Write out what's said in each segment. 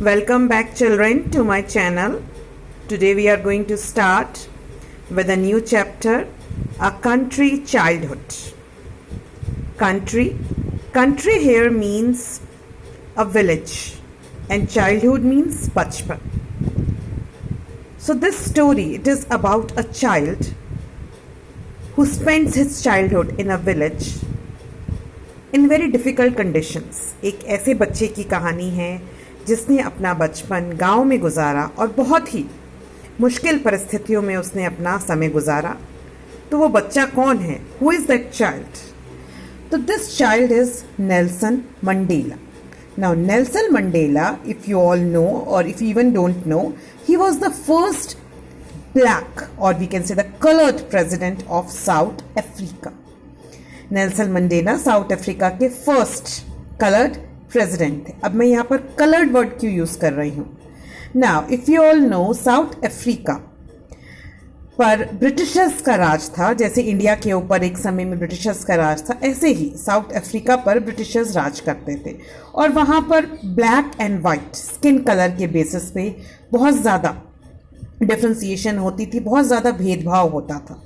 Welcome back, children, to my channel. Today we are going to start with a new chapter, A Country Childhood. Country here means a village and childhood means bachpan. So this story, it is about a child who spends his childhood in a village in very difficult conditions. एक ऐसे बच्चे की कहानी है जिसने अपना बचपन गांव में गुजारा और बहुत ही मुश्किल परिस्थितियों में उसने अपना समय गुजारा. तो वो बच्चा कौन है? Who is that child? तो this child is Nelson Mandela. Now Nelson Mandela, if you all know or if you even don't know, he was the first black or we can say the colored president of South Africa. Nelson Mandela south Africa के first coloured president थे. अब मैं यहाँ पर coloured word क्यों use कर रही हूँ? Now if you all no, south Africa पर ब्रिटिशर्स का राज था. जैसे इंडिया के ऊपर एक समय में ब्रिटिशर्स का राज था, ऐसे ही साउथ अफ्रीका पर ब्रिटिशर्स राज करते थे. और वहाँ पर black and white skin colour के बेसिस पे बहुत ज़्यादा डिफ्रेंसिएशन होती थी, बहुत ज़्यादा भेदभाव होता था.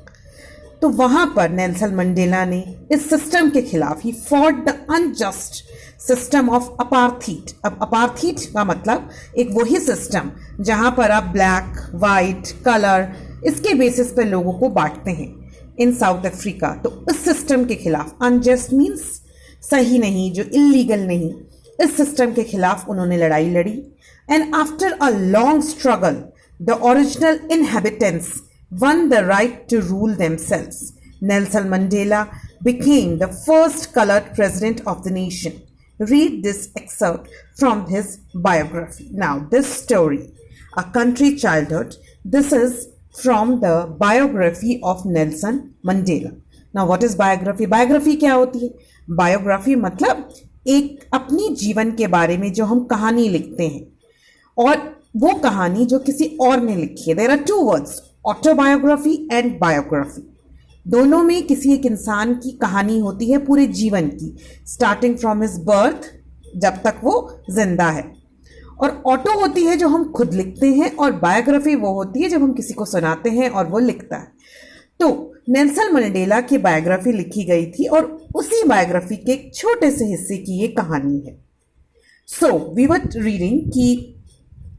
तो वहाँ पर नेल्सन मंडेला ने इस सिस्टम के खिलाफ he fought the unjust system of apartheid. अब अपार्थीड का मतलब एक वही सिस्टम जहाँ पर आप ब्लैक वाइट कलर इसके बेसिस पर लोगों को बांटते हैं इन साउथ अफ्रीका. तो इस सिस्टम के खिलाफ, अनजस्ट मीन्स सही नहीं, जो इलीगल नहीं, इस सिस्टम के खिलाफ उन्होंने लड़ाई लड़ी. And after a long struggle the original inhabitants won the right to rule themselves. Nelson Mandela became the first colored president of the nation. Read this excerpt from his biography. Now, this story, A Country Childhood, this is from the biography of Nelson Mandela. Now, what is biography? Biography क्या होती है? Biography मतलब एक अपनी जीवन के बारे में जो हम कहानी लिखते हैं और वो कहानी जो किसी और ने लिखी है. There are two words, autobiography and biography. दोनों में किसी एक इंसान की कहानी होती है पूरे जीवन की, स्टार्टिंग फ्रॉम हिज बर्थ जब तक वो जिंदा है. और ऑटो होती है जो हम खुद लिखते हैं और बायोग्राफी वो होती है जब हम किसी को सुनाते हैं और वो लिखता है. तो नेल्सन मंडेला की बायोग्राफी लिखी गई थी और उसी बायोग्राफी के एक छोटे से हिस्से की ये कहानी है. सो वी वर रीडिंग कि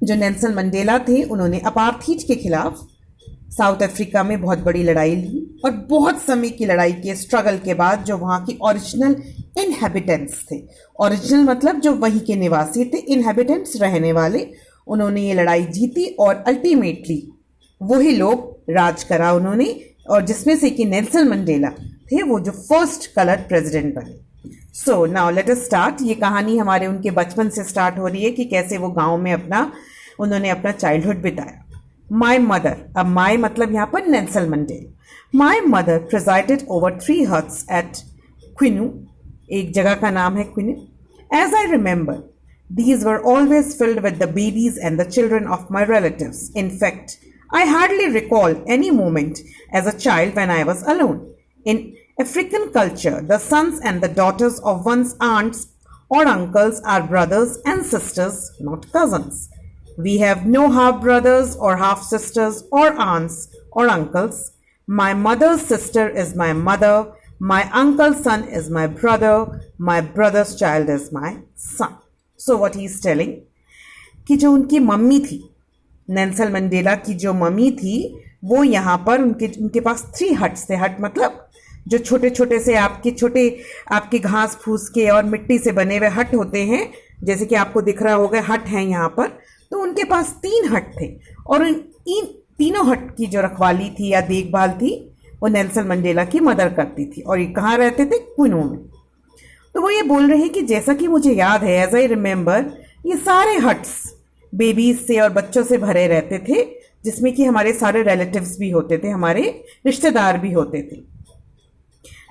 जो नेल्सन मंडेला थे उन्होंने अपार्थीड के खिलाफ साउथ अफ्रीका में बहुत बड़ी लड़ाई ली और बहुत समय की लड़ाई के स्ट्रगल के बाद जो वहाँ की ओरिजिनल इनहेबिटेंट्स थे, ओरिजिनल मतलब जो वहीं के निवासी थे, इनहेबिटेंट्स रहने वाले, उन्होंने ये लड़ाई जीती और अल्टीमेटली वही लोग राज करा उन्होंने. और जिसमें से कि नेल्सन मंडेला थे वो जो फर्स्ट कलर्ड प्रेसिडेंट बने. So now let us start. ये कहानी हमारे उनके बचपन से स्टार्ट हो रही है कि कैसे वो गाँव में उन्होंने अपना चाइल्डहुड बिताया. My mother, अब my मतलब यहाँ पर Nelson Mandela. My mother presided over 3 huts at Quinu, एक जगह का नाम है Quinu. As I remember, these were always filled with the babies and the children of my relatives. In fact, I hardly recall any moment as a child when I was alone. In African culture, the sons and the daughters of one's aunts or uncles are brothers and sisters, not cousins. We have no half brothers or half sisters or aunts or uncles. My mother's sister is my mother. My uncle's son is my brother. My brother's child is my son. So what he is telling कि जो उनकी mummy थी, Nelson Mandela की जो mummy थी, वो यहाँ पर उनके पास 3 हट्स थे. हट मतलब जो छोटे छोटे से आपके घास फूस के और मिट्टी से बने हुए हट होते हैं, जैसे कि आपको दिख रहा होगा हट हैं यहाँ पर. तो उनके पास 3 हट थे और इन तीनों हट की जो रखवाली थी या देखभाल थी वो नेल्सन मंडेला की मदर करती थी. और ये कहाँ रहते थे? क्विनो में. तो वो ये बोल रहे हैं कि जैसा कि मुझे याद है, एज आई रिमेंबर, ये सारे हट्स बेबीज से और बच्चों से भरे रहते थे, जिसमें कि हमारे सारे रिलेटिव्स भी होते थे, हमारे रिश्तेदार भी होते थे.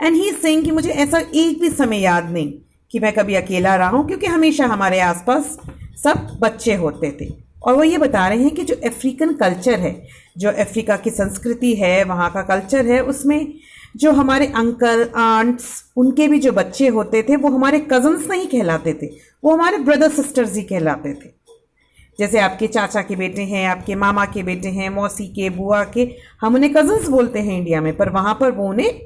एंड ही इज सेइंग कि मुझे ऐसा एक भी समय याद नहीं कि मैं कभी अकेला रहा हूँ, क्योंकि हमेशा हमारे आसपास सब बच्चे होते थे. और वो ये बता रहे हैं कि जो अफ्रीकन कल्चर है, जो अफ्रीका की संस्कृति है, वहाँ का कल्चर है, उसमें जो हमारे अंकल आंट्स उनके भी जो बच्चे होते थे वो हमारे कजन्स नहीं कहलाते थे, वो हमारे ब्रदर सिस्टर्स ही कहलाते थे. जैसे आपके चाचा के बेटे हैं, आपके मामा के बेटे हैं, मौसी के, बुआ के, हम उन्हें कजन्स बोलते हैं इंडिया में, पर वहाँ पर वो उन्हें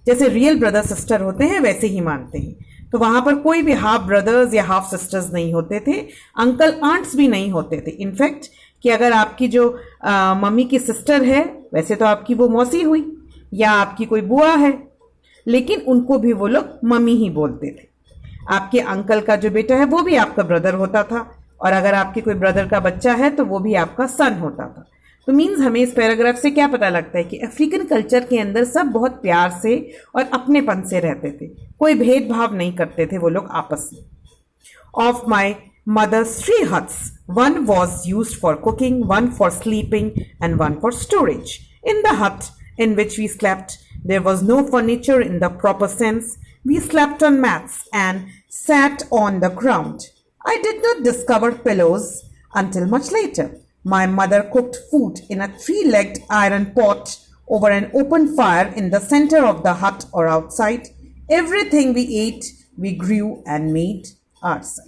जैसे रियल ब्रदर सिस्टर होते हैं वैसे ही मानते हैं। तो वहाँ पर कोई भी हाफ ब्रदर्स या हाफ सिस्टर्स नहीं होते थे, अंकल आंट्स भी नहीं होते थे। इनफैक्ट कि अगर आपकी जो मम्मी की सिस्टर है, वैसे तो आपकी वो मौसी हुई या आपकी कोई बुआ है, लेकिन उनको भी वो लोग मम्मी ही बोलते थे। आपके अंकल का जो बेटा है वो भी आपका ब्रदर होता था, और अगर आपके कोई ब्रदर का बच्चा है तो वो भी आपका सन होता था। तो मीन्स हमें इस पैराग्राफ से क्या पता लगता है कि अफ्रीकन कल्चर के अंदर सब बहुत प्यार से और अपनेपन से रहते थे, कोई भेदभाव नहीं करते थे वो लोग आपस में। Of my mother's 3 huts. One was used for cooking, one for sleeping, and one for storage. In the hut in which we slept, there was no furniture in the proper sense. We slept on mats and sat on the ground. I did not discover pillows until much later. My mother cooked food in a 3-legged iron pot over an open fire in the center of the hut or outside. Everything we ate, we grew and made ourselves.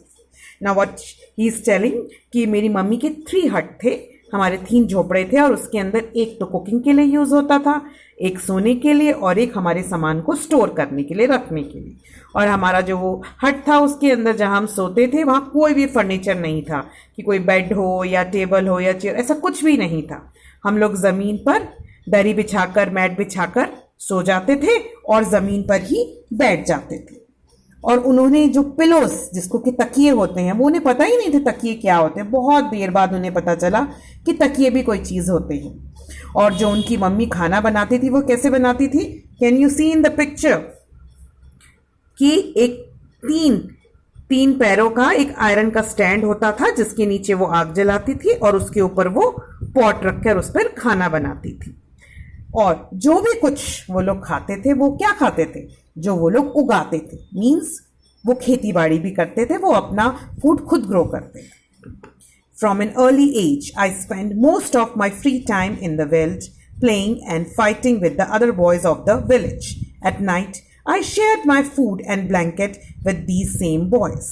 Now what he is telling कि मेरी mummy के 3 हट थे, हमारे 3 झोपड़े थे, और उसके अंदर एक तो कुकिंग के लिए यूज होता था, एक सोने के लिए, और एक हमारे सामान को स्टोर करने के लिए, रखने के लिए। और हमारा जो वो हट था उसके अंदर जहाँ हम सोते थे वहाँ कोई भी फर्नीचर नहीं था कि कोई बेड हो या टेबल हो या चेयर, ऐसा कुछ भी नहीं था। हम लोग ज़मीन पर दरी बिछाकर, मैट बिछाकर सो जाते थे और ज़मीन पर ही बैठ जाते थे। और उन्होंने जो पिलोस, जिसको कि तकिए होते हैं, वो उन्हें पता ही नहीं थे तकिए क्या होते हैं। बहुत देर बाद उन्हें पता चला कि तकिए भी कोई चीज़ होते हैं। और जो उनकी मम्मी खाना बनाती थी वो कैसे बनाती थी? Can you see in the picture कि एक तीन पैरों का एक आयरन का स्टैंड होता था जिसके नीचे वो आग जलाती थी और उसके ऊपर वो पॉट रखकर उस पर खाना बनाती थी। और जो भी कुछ वो लोग खाते थे वो क्या खाते थे? जो वो लोग उगाते थे, मीन्स वो खेती बाड़ी भी करते थे, वो अपना फूड खुद ग्रो करते थे। From an early age, I spent most of my free time in the village, playing and fighting with the other boys of the village. At night, I shared my food and blanket with these same boys.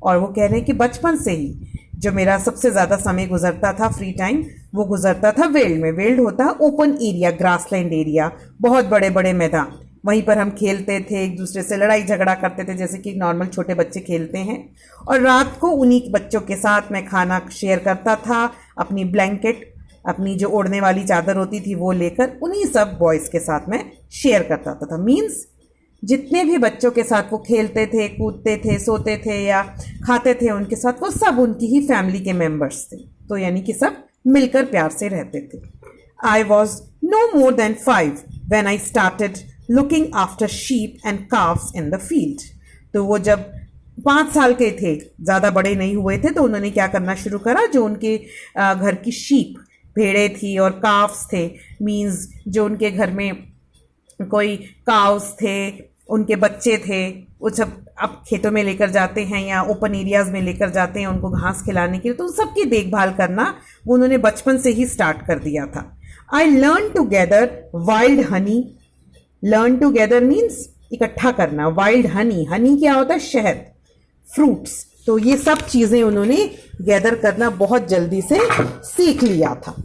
और वो कह रहे हैं कि बचपन से ही जो मेरा सबसे ज़्यादा समय गुजरता था फ्री टाइम, वो गुजरता था वेल्ड में। वेल्ड होता है ओपन एरिया, ग्रासलैंड एरिया, बहुत बड़े बड़े मैदान। वहीं पर हम खेलते थे, एक दूसरे से लड़ाई झगड़ा करते थे जैसे कि नॉर्मल छोटे बच्चे खेलते हैं। और रात को उन्हीं बच्चों के साथ मैं खाना शेयर करता था, अपनी ब्लैंकेट, अपनी जो ओढ़ने वाली चादर होती थी वो लेकर उन्हीं सब बॉयज़ के साथ मैं शेयर करता था। मीन्स जितने भी बच्चों के साथ वो खेलते थे, कूदते थे, सोते थे या खाते थे उनके साथ, वो सब उनकी ही फैमिली के मेम्बर्स थे। तो यानी कि सब मिलकर प्यार से रहते थे। I was no more than 5 when I started looking after sheep and calves in the field. तो वो जब 5 साल के थे, ज़्यादा बड़े नहीं हुए थे, तो उन्होंने क्या करना शुरू करा? जो उनके घर की शीप, भेड़े थी, और काफ्स थे, मीन्स जो उनके घर में कोई काउस थे, उनके बच्चे थे, वो सब अब खेतों में लेकर जाते हैं या ओपन एरियाज में लेकर जाते हैं उनको घास खिलाने के लिए, तो उन सबकी देखभाल करना वो उन्होंने बचपन से ही स्टार्ट कर दिया था। I learn to gather wild honey. Learn to gather means इकट्ठा करना, वाइल्ड हनी, हनी क्या होता है? शहद, फ्रूट्स। तो ये सब चीज़ें उन्होंने गैदर करना बहुत जल्दी से सीख लिया था।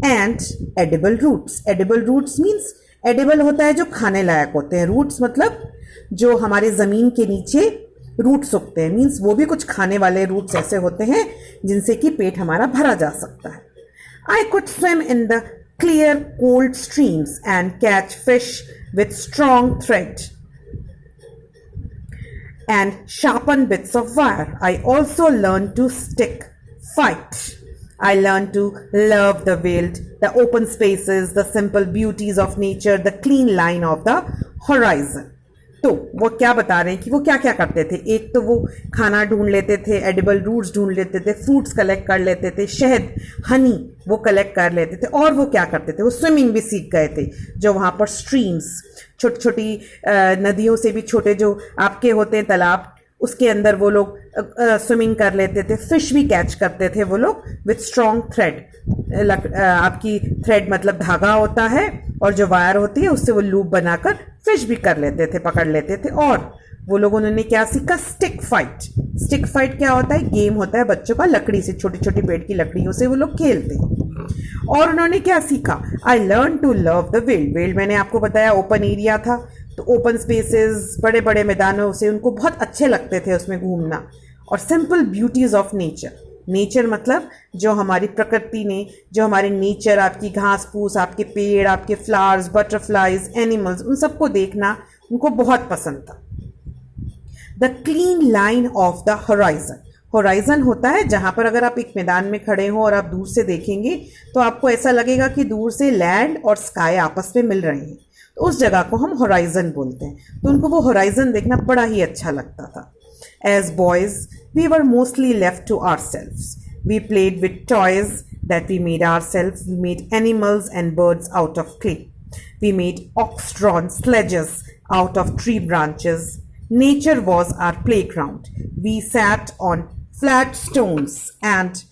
And edible roots. Edible roots means, edible होता है जो खाने लायक होते हैं, रूट्स मतलब जो हमारे ज़मीन के नीचे रूट्स उगते हैं, मीन्स वो भी कुछ खाने वाले रूट्स ऐसे होते हैं जिनसे कि पेट हमारा भरा जा सकता है। I could swim in the clear cold streams and catch fish with strong thread and sharpen bits of wire. I also learned to stick fight. I learned to love the wild, the open spaces, the simple beauties of nature, the clean line of the horizon. तो वो क्या बता रहे हैं कि वो क्या क्या करते थे? एक तो वो खाना ढूंढ लेते थे, एडिबल रूट्स ढूंढ लेते थे, फ्रूट्स कलेक्ट कर लेते थे, शहद, हनी वो कलेक्ट कर लेते थे, और वो क्या करते थे? वो स्विमिंग भी सीख गए थे। जो वहाँ पर स्ट्रीम्स, छोटी छोटी नदियों से भी छोटे जो आपके होते हैं तालाब, उसके अंदर वो लोग स्विमिंग कर लेते थे, फिश भी कैच करते थे वो लोग विथ स्ट्रॉन्ग थ्रेड। आपकी थ्रेड मतलब धागा होता है, और जो वायर होती है उससे वो लूप बनाकर फिश भी कर लेते थे, पकड़ लेते थे। और वो लोग उन्होंने क्या सीखा? Stick fight. स्टिक फाइट क्या होता है? गेम होता है बच्चों का, लकड़ी से, छोटी छोटी पेड़ की लकड़ियों से वो लोग खेलते हैं। और उन्होंने क्या सीखा? I learn to love the wild. Wild मैंने आपको बताया ओपन एरिया था, तो ओपन स्पेसेस, बड़े बड़े मैदानों से उनको बहुत अच्छे लगते थे उसमें घूमना। और simple beauties of nature. Nature मतलब जो हमारी प्रकृति ने, जो हमारे नेचर, आपकी घास फूस, आपके पेड़, आपके फ्लावर्स, बटरफ्लाइज, एनिमल्स, उन सबको देखना उनको बहुत पसंद था। The clean line of the horizon. Horizon होता है जहां पर अगर आप एक मैदान में खड़े हो और आप दूर से देखेंगे तो आपको ऐसा लगेगा कि दूर से लैंड और स्काई आपस में मिल रहे हैं, तो उस जगह को हम होराइजन बोलते हैं। तो उनको वो होराइजन देखना बड़ा ही अच्छा लगता था। As boys, we were mostly left to ourselves. We played with toys that we made ourselves. We made animals and birds out of clay. We made ox-drawn sledges out of tree branches. Nature was our playground. We sat on flat stones and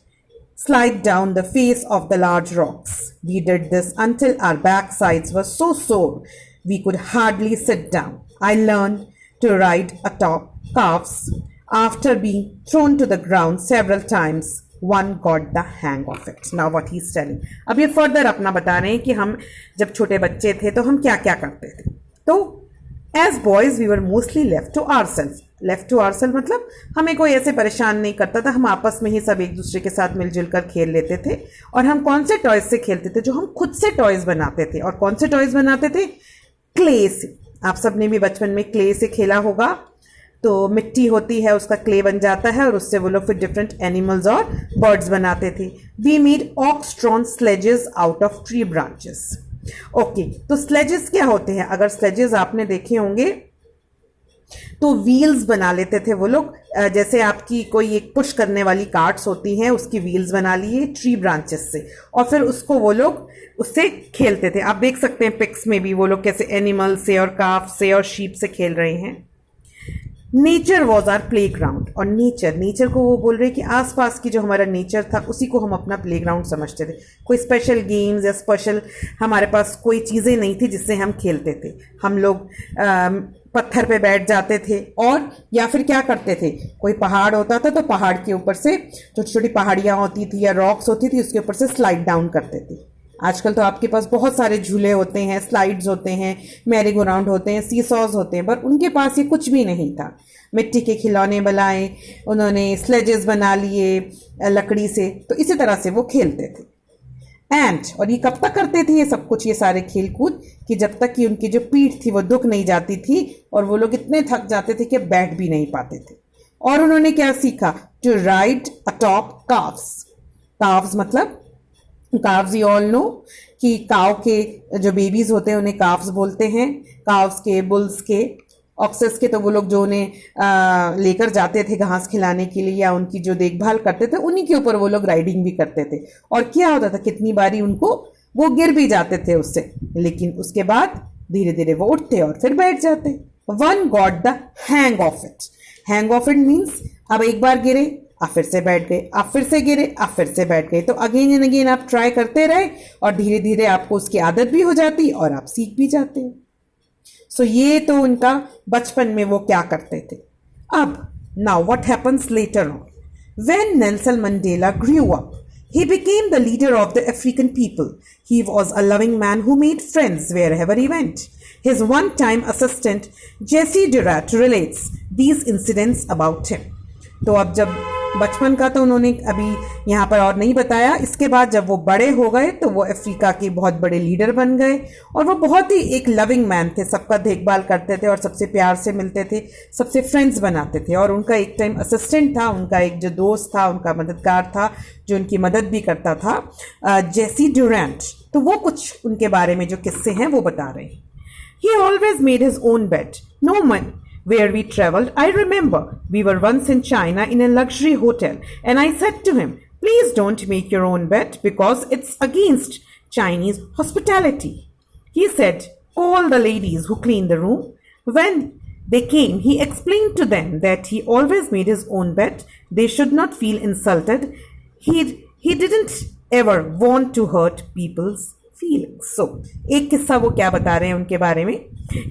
slide down the face of the large rocks. We did this until our backsides were so sore we could hardly sit down. I learned to ride atop calves. After being thrown to the ground several times, one got the hang of it. Now what he's telling. अब ये further अपना बता रहे हैं कि हम जब छोटे बच्चे थे तो हम क्या क्या करते थे। तो as boys we were mostly left to ourselves. Left to ourselves मतलब हमें कोई ऐसे परेशान नहीं करता था, हम आपस में ही सब एक दूसरे के साथ मिलजुल कर खेल लेते थे। और हम कौन से टॉयज से खेलते थे? जो हम खुद से टॉयज बनाते थे। और कौन से टॉयज बनाते थे? क्ले से। आप सबने भी बचपन में क्ले से खेला होगा। तो मिट्टी होती है, उसका क्ले बन जाता है और उससे वो लोग फिर डिफरेंट एनिमल्स और बर्ड्स बनाते थे। We made ox drawn sledges out of tree branches. Okay, तो स्लेजेस क्या होते हैं? अगर स्लेजेस आपने देखे होंगे तो व्हील्स बना लेते थे वो लोग। जैसे आपकी कोई एक पुश करने वाली कार्ट्स होती हैं, उसकी व्हील्स बना लिए ट्री ब्रांचेस से, और फिर उसको वो लोग उससे खेलते थे। आप देख सकते हैं पिक्स में भी वो लोग कैसे एनिमल से और काफ से और शीप से खेल रहे हैं। Nature was our playground. और नेचर को वो बोल रहे हैं कि आसपास की जो हमारा नेचर था उसी को हम अपना प्ले ग्राउंड समझते थे। कोई स्पेशल गेम्स या स्पेशल हमारे पास कोई चीज़ें नहीं थी जिससे हम खेलते थे। हम लोग पत्थर पे बैठ जाते थे, और या फिर क्या करते थे, कोई पहाड़ होता था तो पहाड़ के ऊपर से, छोटी छोटी पहाड़ियाँ होती थी या रॉक्स होती थी, उसके ऊपर से स्लाइड डाउन करते थे। आजकल तो आपके पास बहुत सारे झूले होते हैं, स्लाइड्स होते हैं, मैरी गो राउंड होते हैं, सीसॉज होते हैं, पर उनके पास ये कुछ भी नहीं था। मिट्टी के खिलौने बनाए उन्होंने, स्लेजेस बना लिए लकड़ी से, तो इसी तरह से वो खेलते थे। और ये कब तक करते थे ये सब कुछ, ये सारे खेल कूद, कि जब तक कि उनकी जो पीठ थी वो दुख नहीं जाती थी और वो लोग इतने थक जाते थे कि बैठ भी नहीं पाते थे। और उन्होंने क्या सीखा? To ride atop cows. Cows मतलब, काव्स यू ऑल नो कि काव के जो बेबीज होते हैं उन्हें काव्स बोलते हैं। काव्स के, बुल्स के, ऑक्सेस के तो वो लोग जो उन्हें लेकर जाते थे घास खिलाने के लिए या उनकी जो देखभाल करते थे, उन्हीं के ऊपर वो लोग राइडिंग भी करते थे। और क्या होता था, कितनी बारी उनको वो गिर भी जाते थे उससे, लेकिन उसके बाद धीरे धीरे वो उठते और फिर बैठ जाते। One got the hang of it. Hang of it means अब एक बार गिरे, आप फिर से बैठ गए, आप फिर से गिरे, आप फिर से बैठ गए। तो अगेन एंड अगेन आप ट्राई करते रहे और धीरे धीरे आपको उसकी आदत भी हो जाती और आप सीख भी जाते हैं। सो ये तो उनका बचपन में वो क्या करते थे। अब now what happens later on, when Nelson Mandela grew up, he became the leader of the African people. He was a loving man who made friends wherever he went. His one-time assistant Jesse Durant relates these incidents about him. तो अब जब बचपन का तो उन्होंने अभी यहाँ पर और नहीं बताया, इसके बाद जब वो बड़े हो गए तो वो अफ्रीका के बहुत बड़े लीडर बन गए और वो बहुत ही एक लविंग मैन थे, सबका देखभाल करते थे और सबसे प्यार से मिलते थे, सबसे फ्रेंड्स बनाते थे। और उनका एक टाइम असिस्टेंट था, उनका एक जो दोस्त था, उनका मददगार था जो उनकी मदद भी करता था, जेसी ड्यूरेंट। तो वो कुछ उनके बारे में जो किस्से हैं वो बता रहे हैं। He always made his own bed. No man where we traveled. I remember we were once in China in a luxury hotel and I said to him, please don't make your own bed because it's against Chinese hospitality. He said, call the ladies who clean the room. When they came, he explained to them that he always made his own bed. They should not feel insulted. He didn't ever want to hurt people's feelings. So, एक किस्सा वो क्या बता रहे हैं उनके बारे में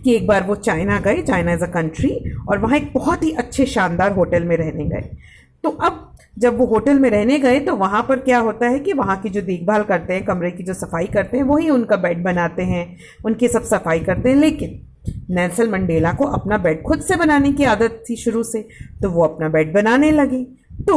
कि एक बार वो चाइना गए, चाइना इज़ अ कंट्री, और वहाँ एक बहुत ही अच्छे शानदार होटल में रहने गए। तो अब जब वो होटल में रहने गए तो वहाँ पर क्या होता है कि वहाँ की जो देखभाल करते हैं, कमरे की जो सफाई करते हैं, वही उनका बेड बनाते हैं, उनकी सब सफाई करते हैं। लेकिन नेल्सन मंडेला को अपना बेड खुद से बनाने की आदत थी शुरू से, तो वो अपना बेड बनाने लगे। तो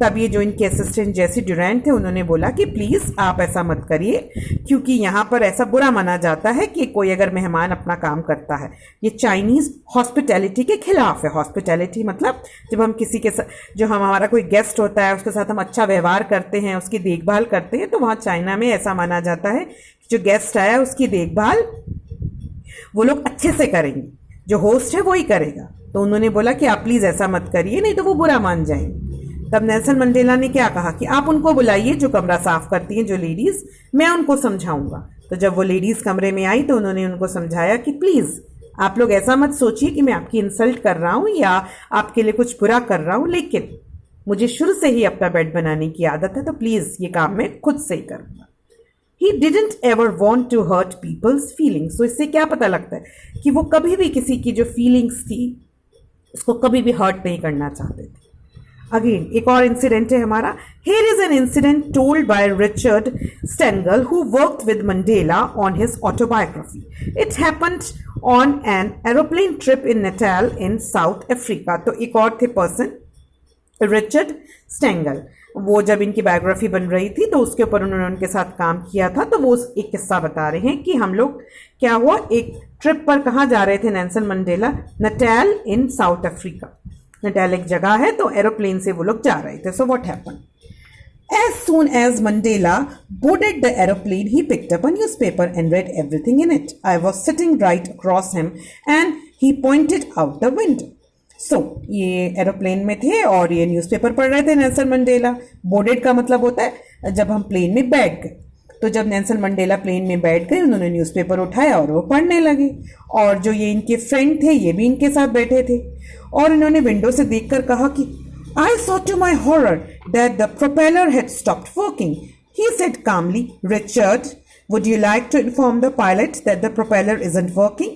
तब ये जो इनके असिस्टेंट जैसी ड्यूरेंट थे, उन्होंने बोला कि प्लीज़ आप ऐसा मत करिए, क्योंकि यहाँ पर ऐसा बुरा माना जाता है कि कोई अगर मेहमान अपना काम करता है, ये चाइनीज़ हॉस्पिटैलिटी के खिलाफ है। हॉस्पिटैलिटी मतलब जब हम किसी के साथ, जो हमारा कोई गेस्ट होता है, उसके साथ हम अच्छा व्यवहार करते हैं, उसकी देखभाल करते हैं, तो वहाँ चाइना में ऐसा माना जाता है कि जो गेस्ट आया उसकी देखभाल वो लोग अच्छे से करेंगे, जो होस्ट है वही करेगा। तो उन्होंने बोला कि आप प्लीज़ ऐसा मत करिए, नहीं तो वो बुरा मान जाएंगे। तब नेल्सन मंडेला ने क्या कहा कि आप उनको बुलाइए जो कमरा साफ करती हैं, जो लेडीज़, मैं उनको समझाऊंगा। तो जब वो लेडीज़ कमरे में आई तो उन्होंने उनको समझाया कि प्लीज़ आप लोग ऐसा मत सोचिए कि मैं आपकी इंसल्ट कर रहा हूँ या आपके लिए कुछ बुरा कर रहा हूँ, लेकिन मुझे शुरू से ही अपना बेड बनाने की आदत है, तो प्लीज़ ये काम मैं खुद से ही करूँगा। He didn't ever want to hurt people's feelings. So इससे क्या पता लगता है कि वो कभी भी किसी की जो फीलिंग्स थी उसको कभी भी हर्ट नहीं करना चाहते थे। अगेन एक और इंसिडेंट है हमारा। Here is an incident told by Richard Stengel, who worked with Mandela on his autobiography. It happened on an aeroplane trip in Natal in South Africa. तो एक और थे पर्सन, रिचर्ड स्टेंगल, वो जब इनकी biography बन रही थी तो उसके ऊपर उन्होंने उनके साथ काम किया था। तो वो एक किस्सा बता रहे हैं कि हम लोग क्या हुआ, एक ट्रिप पर कहाँ जा रहे थे नेल्सन मंडेला, नटाल इन साउथ अफ्रीका। नटाल एक जगह है, तो एरोप्लेन से वो लोग जा रहे थे। So what happened, as soon as Mandela boarded the aeroplane, he picked up a newspaper and read everything in it. I was sitting right across him and he pointed out the window. So, ये aeroplane में थे और ये newspaper पढ़ रहे थे Nelson Mandela. Boarded का मतलब होता है जब हम प्लेन में बैठ गए। तो जब नेल्सन मंडेला प्लेन में बैठ गए, उन्होंने न्यूज़पेपर उठाया और वो पढ़ने लगे। और जो ये इनके फ्रेंड थे ये भी इनके साथ बैठे थे, और इन्होंने विंडो से देखकर कहा कि I saw to my horror that the propeller had stopped working. He said calmly, Richard, would you like to inform the pilot that the propeller isn't working?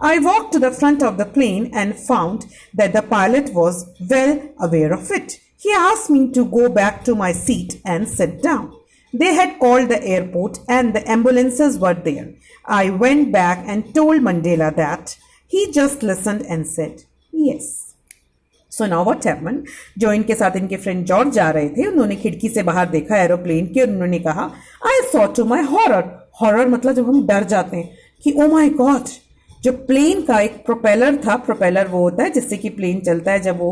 I walked to the front of the plane and found that the pilot was well aware of it. He asked me to go back to my seat and sit down. They had called the airport and the ambulances were there. I went back and told Mandela that. He just listened and said, yes. So now what happened? जो इनके साथ इनके friend George जा रहे थे, उन्होंने खिड़की से बाहर देखा एरोप्लेन के और उन्होंने कहा, I saw to my horror. Horror मतलब जब हम डर जाते हैं कि oh my God, जो प्लेन का एक प्रोपेलर था। प्रोपेलर वो होता है जिससे कि प्लेन चलता है, जब वो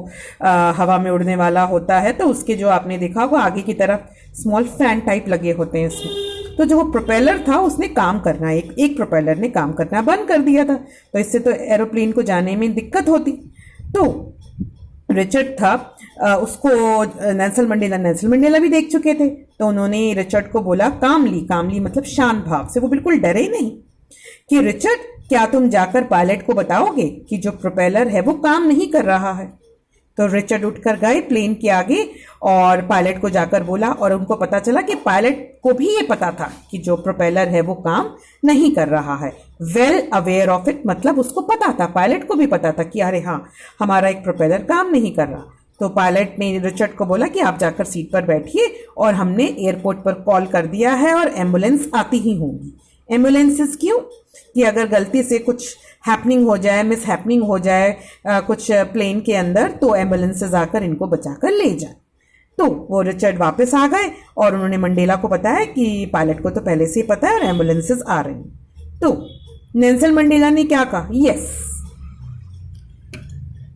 हवा में उड़ने वाला होता है तो उसके जो आपने देखा होगा आगे की तरफ स्मॉल फैन टाइप लगे होते हैं इसमें। तो जो वो प्रोपेलर था उसने काम करना, एक प्रोपेलर ने काम करना बंद कर दिया था, तो इससे तो एरोप्लेन को जाने में दिक्कत होती। तो रिचर्ड था, उसको नेल्सन मंडेला भी देख चुके थे, तो उन्होंने रिचर्ड को बोला कामली मतलब शांत भाव से, वो बिल्कुल डरे नहीं, कि रिचर्ड क्या तुम जाकर पायलट को बताओगे कि जो प्रोपेलर है वो काम नहीं कर रहा है। तो रिचर्ड उठकर गए प्लेन के आगे और पायलट को जाकर बोला, और उनको पता चला कि पायलट को भी ये पता था कि जो प्रोपेलर है वो काम नहीं कर रहा है। वेल अवेयर ऑफ इट मतलब उसको पता था, पायलट को भी पता था कि अरे हाँ, हमारा एक प्रोपेलर काम नहीं कर रहा। तो पायलट ने रिचर्ड को बोला कि आप जाकर सीट पर बैठिए, और हमने एयरपोर्ट पर कॉल कर दिया है और एम्बुलेंस आती ही होंगी। एम्बुलेंसेस क्यों? कि अगर गलती से कुछ हैपनिंग हो जाए, मिस हैपनिंग हो जाए कुछ प्लेन के अंदर, तो एम्बुलेंसेस आकर इनको बचाकर ले जाए। तो वो रिचर्ड वापस आ गए और उन्होंने मंडेला को बताया कि पायलट को तो पहले से ही पता है और एम्बुलेंसेस आ रही हैं। तो नेल्सन मंडेला ने क्या कहा, yes.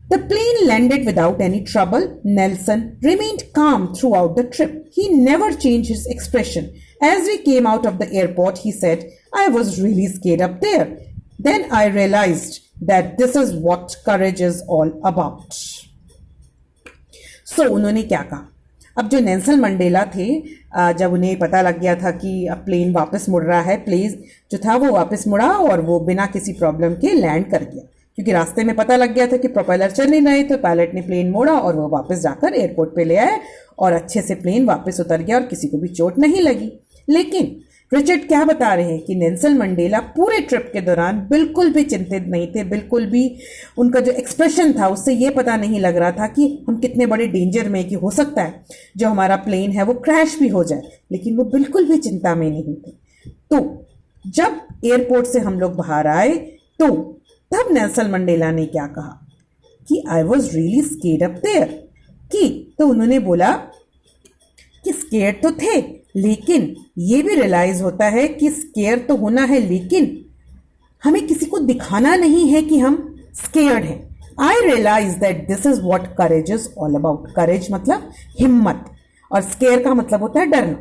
The plane landed without any trouble. Nelson remained calm throughout the trip. He never changed his expression. As we came out of the airport, he said, I was really scared up there. Then I realized that this is what courage is all about. So, उन्होंने क्या कहा? अब जो Nelson Mandela थे, जब उन्हें पता लग गया था कि अब प्लेन वापस मुड़ रहा है, प्लेन जो था वो वापस मुड़ा और वो बिना किसी प्रॉब्लम के लैंड कर गया, क्योंकि रास्ते में पता लग गया था कि प्रोपेलर चल नहीं रहे। तो पायलट ने प्लेन मोड़ा और वो वापस जाकर एयरपोर्ट पे ले आए और अच्छे से प्लेन वापस उतर गया और किसी को भी चोट नहीं लगी। लेकिन रिचर्ड क्या बता रहे हैं कि नेल्सन मंडेला पूरे ट्रिप के दौरान बिल्कुल भी चिंतित नहीं थे, बिल्कुल भी उनका जो एक्सप्रेशन था उससे ये पता नहीं लग रहा था कि हम कितने बड़े डेंजर में, कि हो सकता है जो हमारा प्लेन है वो क्रैश भी हो जाए, लेकिन वो बिल्कुल भी चिंता में नहीं थे। तो जब एयरपोर्ट से हम लोग बाहर आए तो तब नेल्सन मंडेला ने क्या कहा कि I was really scared up there, कि तो उन्होंने बोला कि स्केयर तो थे, लेकिन ये भी रियलाइज होता है कि स्केयर तो होना है, लेकिन हमें किसी को दिखाना नहीं है कि हम स्केयर्ड हैं। I realise that this is what courage is all about. Courage मतलब हिम्मत, और स्केयर का मतलब होता है डरना।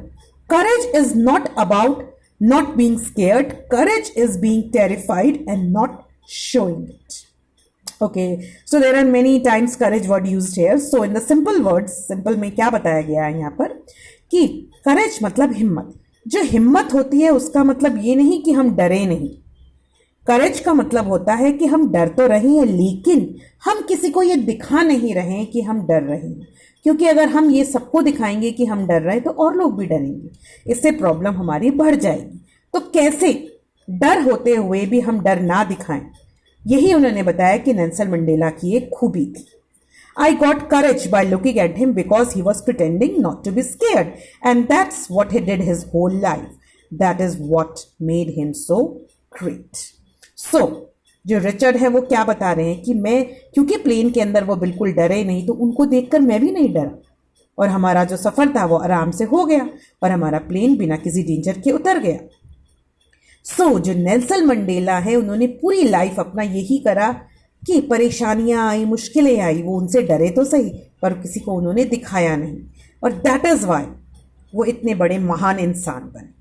Courage is not about not being scared, courage is being terrified and not showing it. Okay, so there are many times courage word used here. So in the simple words, simple में क्या बताया गया है यहाँ पर कि courage मतलब हिम्मत। जो हिम्मत होती है उसका मतलब ये नहीं कि हम डरे नहीं। करेज का मतलब होता है कि हम डर तो रहे हैं, लेकिन हम किसी को ये दिखा नहीं रहे हैं कि हम डर रहे हैं, क्योंकि अगर हम ये सबको दिखाएंगे कि हम डर रहे हैं तो और लोग भी डरेंगे, इससे प्रॉब्लम हमारी बढ़ जाएगी। तो कैसे डर होते हुए भी हम डर ना दिखाएं, यही उन्होंने बताया कि नेल्सन मंडेला की एक खूबी थी। I got courage by looking at him because he was pretending not to be scared, and that's what he did his whole life. That is what made him so great. So, जो Richard है वो क्या बता रहे हैं कि मैं, क्योंकि प्लेन के अंदर वो बिल्कुल डरे नहीं, तो उनको देखकर मैं भी नहीं डरा, और हमारा जो सफ़र था वो आराम से हो गया, और हमारा प्लेन बिना किसी डेंजर के उतर गया। जो नेल्सन मंडेला है उन्होंने पूरी लाइफ अपना यही करा कि परेशानियां आई, मुश्किलें आई, वो उनसे डरे तो सही पर किसी को उन्होंने दिखाया नहीं, और दैट इज वाई वो इतने बड़े महान इंसान बने।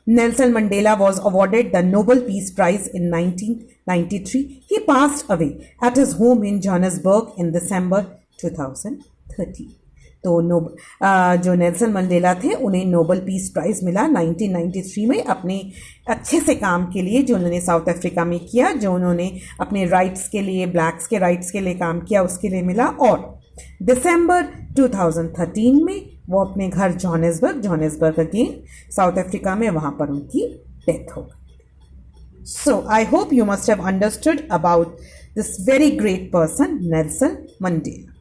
Nelson Mandela was awarded the Nobel peace prize in 1993। He passed away at his home in Johannesburg in December 2013। तो जो नेल्सन मंडेला थे उन्हें नोबेल पीस प्राइज़ मिला 1993 में अपने अच्छे से काम के लिए जो उन्होंने साउथ अफ्रीका में किया, जो उन्होंने अपने राइट्स के लिए, ब्लैक्स के राइट्स के लिए काम किया, उसके लिए मिला। और दिसंबर 2013 में वो अपने घर जोहान्सबर्ग अगेन साउथ अफ्रीका में, वहाँ पर उनकी डेथ हो गई। So I hope you must have understood about this very great person Nelson Mandela.